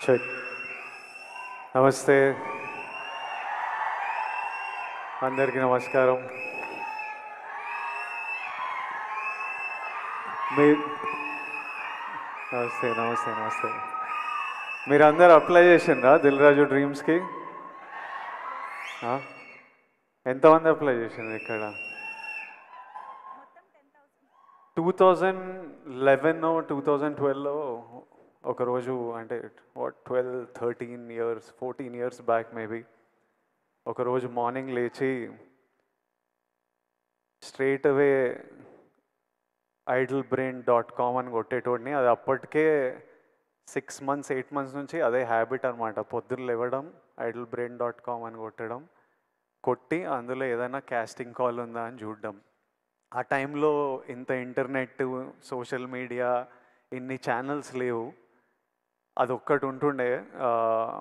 Check. నమస్తే, అందరికీ నమస్కారం. మీ నమస్తే నమస్తే నమస్తే. మీరందరూ అప్లై చేసిండ్రా దిల్ రాజు డ్రీమ్స్కి? ఎంతమంది అప్లై చేసిండ్రు ఇక్కడ? 2011 2012లో ఒకరోజు, అంటే 12-13 ఇయర్స్ 14 ఇయర్స్ బ్యాక్ మేబీ, ఒకరోజు మార్నింగ్ లేచి స్ట్రైట్ అవే idlebrain.com అని కొట్టేటోడిని. అది అప్పటికే 6 months 8 months నుంచి అదే హ్యాబిట్ అనమాట. పొద్దున్న లేవడం, idlebrain.com అని కొట్టి అందులో ఏదైనా కాస్టింగ్ కాల్ ఉందా అని చూడడం. ఆ టైంలో ఇంత ఇంటర్నెట్, సోషల్ మీడియా, ఇన్ని ఛానల్స్ లేవు. అది ఒక్కటి ఉంటుండే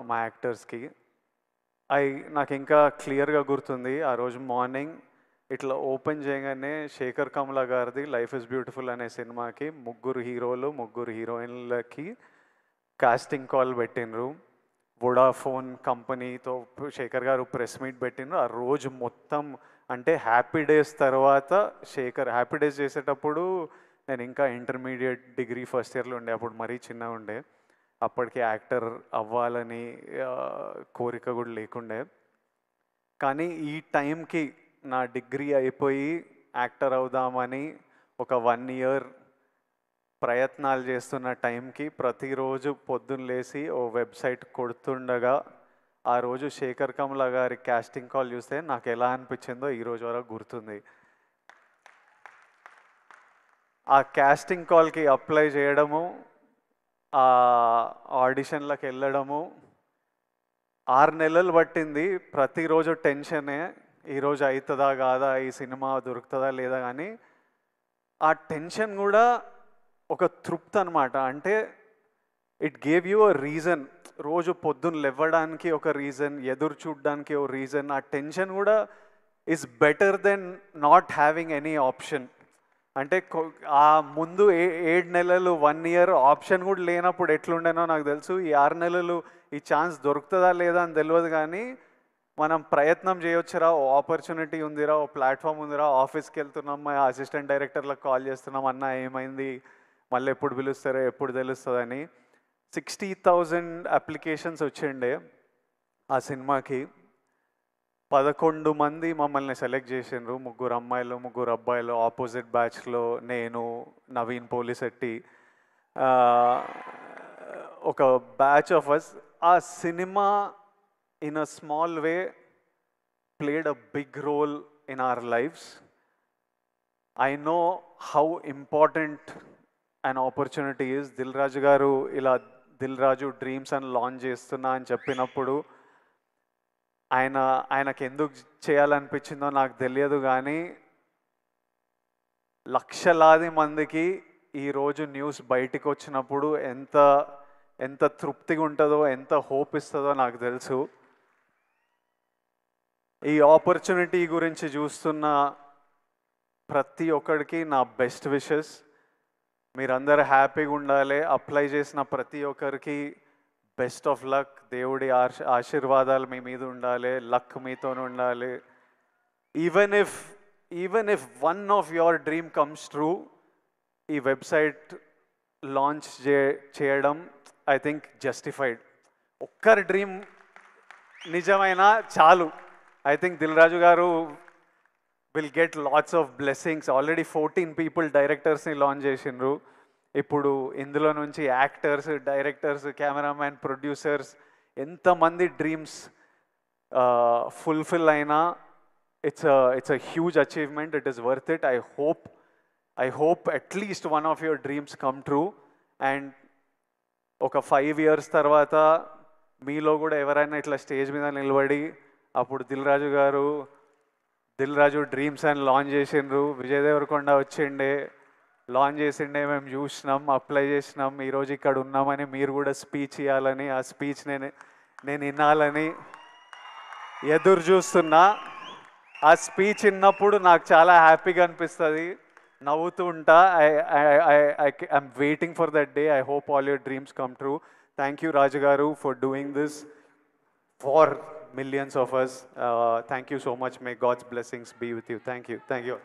మా యాక్టర్స్కి. నాకు ఇంకా క్లియర్గా గుర్తుంది. ఆ రోజు మార్నింగ్ ఇట్లా ఓపెన్ చేయగానే శేఖర్ కమల గారిది లైఫ్ ఇస్ బ్యూటిఫుల్ అనే సినిమాకి 3 హీరోలు 3 హీరోయిన్లకి కాస్టింగ్ కాల్ పెట్టినరు. వొడాఫోన్ కంపెనీతో శేఖర్ గారు ప్రెస్ మీట్ పెట్టినరు. ఆ రోజు మొత్తం, అంటే హ్యాపీ డేస్ తర్వాత హ్యాపీ డేస్ చేసేటప్పుడు నేను ఇంకా ఇంటర్మీడియట్ డిగ్రీ ఫస్ట్ ఇయర్లో ఉండే. అప్పుడు మరీ చిన్నగా ఉండే. అప్పటికి యాక్టర్ అవ్వాలని కోరిక కూడా లేకుండే. కానీ ఈ టైంకి నా డిగ్రీ అయిపోయి యాక్టర్ అవుదామని ఒక 1 year ప్రయత్నాలు చేస్తున్న టైంకి ప్రతిరోజు పొద్దున్న లేసి ఓ వెబ్సైట్ కొడుతుండగా ఆ రోజు శేఖర్ కమల గారి కాస్టింగ్ కాల్ చూస్తే నాకు ఎలా అనిపించిందో ఈరోజు వరకు గుర్తుంది. ఆ కాస్టింగ్ కాల్కి అప్లై చేయడము, ఆ ఆడిషన్లకు వెళ్ళడము 6 నెలలు పట్టింది. ప్రతిరోజు టెన్షనే, ఈరోజు అవుతుందా కాదా, ఈ సినిమా దొరుకుతుందా లేదా. కానీ ఆ టెన్షన్ కూడా ఒక తృప్తి అనమాట. అంటే it gave you a reason. రోజు పొద్దున్న లేవడానికి ఒక రీజన్, ఎదురు చూడడానికి ఒక రీజన్. ఆ టెన్షన్ కూడా is better than not having any option. అంటే ఆ ముందు 7 నెలలు 1 year ఆప్షన్ కూడా లేనప్పుడు ఎట్లుండేనో నాకు తెలుసు. ఈ 6 నెలలు ఈ ఛాన్స్ దొరుకుతుందా లేదా అని తెలియదు. కానీ మనం ప్రయత్నం చేయొచ్చురా, ఓ ఆపర్చునిటీ ఉందిరా, ఓ ప్లాట్ఫామ్ ఉందిరా, ఆఫీస్కి వెళ్తున్నాం, మా అసిస్టెంట్ డైరెక్టర్లకు కాల్ చేస్తున్నాం, అన్న ఏమైంది, మళ్ళీ ఎప్పుడు పిలుస్తారో ఎప్పుడు తెలుస్తుందని. 60,000 అప్లికేషన్స్ వచ్చిండే ఆ సినిమాకి. 11 మంది మమ్మల్ని సెలెక్ట్ చేసిండ్రు. 3 అమ్మాయిలు 3 అబ్బాయిలు, ఆపోజిట్ బ్యాచ్లో నేను, నవీన్ పోలిశెట్టి, ఒక బ్యాచ్ ఆఫ్ అస్. ఆ సినిమా in a small way played a big role in our lives. I know how important an opportunity is. Dil Raju garu ila Dil Raju Dreams and launch చేస్తున్నా అని చెప్పినప్పుడు ఆయనకి ఎందుకు చేయాలనిపించిందో నాకు తెలియదు. కానీ లక్షలాది మందికి ఈరోజు న్యూస్ బయటికి వచ్చినప్పుడు ఎంత తృప్తిగా ఉంటుందో, ఎంత హోప్ ఇస్తుందో నాకు తెలుసు. ఈ ఆపర్చునిటీ గురించి చూస్తున్న ప్రతి ఒక్కడికి నా బెస్ట్ విషెస్. మీరందరూ హ్యాపీగా ఉండాలి. అప్లై చేసిన ప్రతి ఒక్కరికి బెస్ట్ ఆఫ్ లక్. దేవుడి ఆశీర్వాదాలు మీ మీద ఉండాలి, లక్ మీతో ఉండాలి. Even if one of your dream comes true, ఈ వెబ్సైట్ లాంచ్ చేయడం ఐ థింక్ జస్టిఫైడ్. ఒక్కరి డ్రీమ్ నిజమైనా చాలు. I think Dil Raju garu will get lots of blessings. Already 14 people directors ni launch చేసిండ్రు. ఇప్పుడు ఇందులో నుంచి యాక్టర్స్, డైరెక్టర్స్, కెమెరామ్యాన్, ప్రొడ్యూసర్స్ ఎంతమంది డ్రీమ్స్ ఫుల్ఫిల్ అయినా it's a huge achievement. It is worth it. I hope at least one of your dreams come true. And ఒక 5 years తర్వాత మీలో కూడా ఎవరైనా ఇట్లా స్టేజ్ మీద నిలబడి అప్పుడు దిల్ రాజు డ్రీమ్స్ అని లాంచ్ చేసిండ్రు, విజయ్ దేవరకొండ వచ్చిండే, లాంచ్ చేసిండే, మేము చూసినాం, అప్లై చేసినాం, ఈరోజు ఇక్కడ ఉన్నామని మీరు కూడా స్పీచ్ ఇవ్వాలని, ఆ స్పీచ్ నేను వినాలని ఎదురు చూస్తున్నా. ఆ స్పీచ్ విన్నప్పుడు నాకు చాలా హ్యాపీగా అనిపిస్తుంది, నవ్వుతూ ఉంటా. I'm waiting for that day. I hope all your dreams come true. Thank you Raju garu for doing this for millions of us. Thank you so much. May God's blessings be with you. Thank you. Thank you.